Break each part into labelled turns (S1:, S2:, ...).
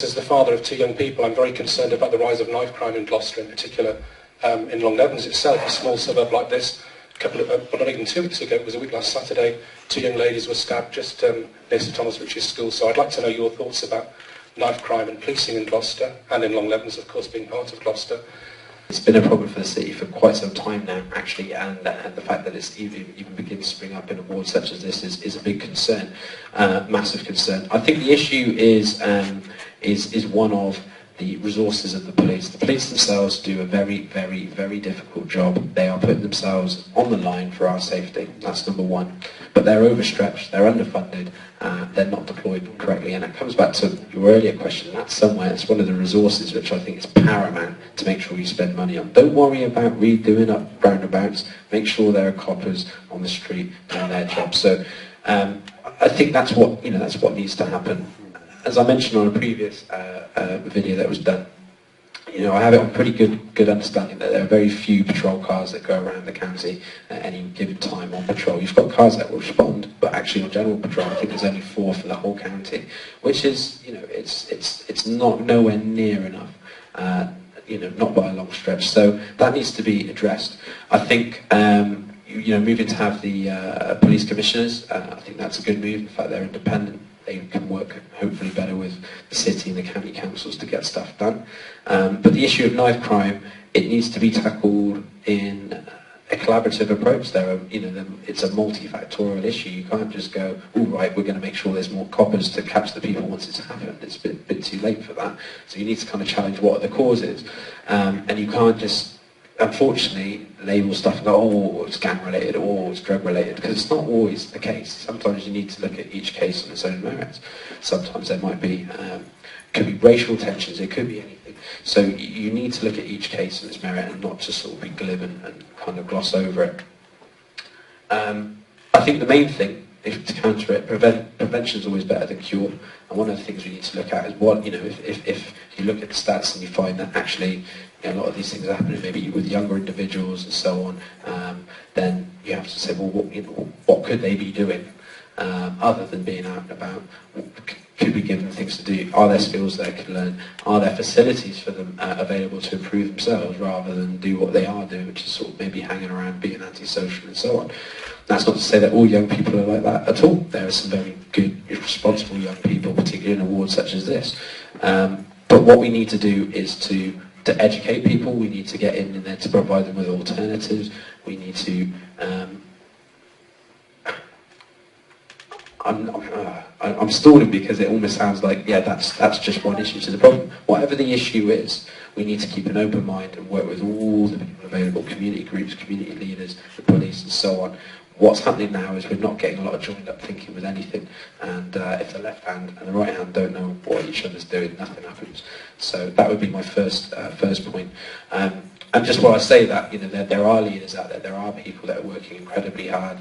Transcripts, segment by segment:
S1: As the father of two young people, I'm very concerned about the rise of knife crime in Gloucester in particular. In Longlevens itself, a small suburb like this, not even 2 weeks ago, it was a week last Saturday, two young ladies were stabbed just near St Thomas Rich's School. So I'd like to know your thoughts about knife crime and policing in Gloucester, and in Longlevens, of course, being part of Gloucester.
S2: It's been a problem for the city for quite some time now, actually, and the fact that it's even begins to spring up in awards such as this is a big concern, massive concern. I think the issue is one of the resources of the police. The police themselves do a very, very, very difficult job. They are putting themselves on the line for our safety. That's number one. But they're overstretched, they're underfunded, they're not deployed correctly. And it comes back to your earlier question. That's somewhere, it's one of the resources which I think is paramount to make sure you spend money on. Don't worry about redoing up roundabouts. Make sure there are coppers on the street doing their job. So I think that's what needs to happen. As I mentioned on a previous video that was done, I have it on pretty good understanding that there are very few patrol cars that go around the county at any given time on patrol. You've got cars that will respond, but actually on general patrol, I think there's only 4 for the whole county, which is, it's not nowhere near enough, not by a long stretch. So that needs to be addressed. I think, moving to have the police commissioners, I think that's a good move. In fact, they're independent. They can work hopefully better with the city and the county councils to get stuff done. But the issue of knife crime, it needs to be tackled in a collaborative approach. It's a multifactorial issue. You can't just go, all right, we're going to make sure there's more coppers to catch the people once it's happened. It's a bit too late for that. So you need to kind of challenge what are the causes. And you can't just, unfortunately, label stuff and go, oh, it's gang related or it's drug related, because it's not always the case. Sometimes you need to look at each case on its own merits. Sometimes there might be, could be racial tensions, it could be anything. So you need to look at each case on its merit and not just sort of be glib and kind of gloss over it. I think the main thing, to counter it, prevention is always better than cure. And one of the things we need to look at is if you look at the stats and you find that actually a lot of these things are happening maybe with younger individuals and so on, then you have to say, well, what could they be doing other than being out and about? Could we give them things to do? Are there skills they can learn? Are there facilities for them available to improve themselves rather than do what they are doing, which is sort of maybe hanging around, being antisocial and so on? That's not to say that all young people are like that at all. There are some very good, responsible young people, particularly in awards such as this. But what we need to do is to educate people. We need to get in there to provide them with alternatives. We need to I'm stalling because it almost sounds like, yeah, that's just one issue to the problem. Whatever the issue is, we need to keep an open mind and work with all the people available, community groups, community leaders, the police and so on. What's happening now is we're not getting a lot of joined up thinking with anything, and if the left hand and the right hand don't know what each other's doing, nothing happens. So that would be my first point. And just while I say that, there are leaders out there, there are people that are working incredibly hard,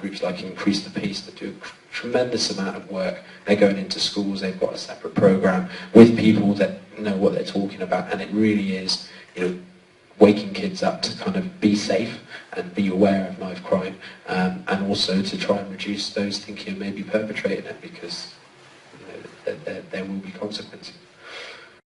S2: groups like Increase the Peace that do a tremendous amount of work. They're going into schools, they've got a separate program with people that know what they're talking about, and it really is, waking kids up to kind of be safe and be aware of knife crime, and also to try and reduce those thinking of maybe perpetrating it, because there will be consequences.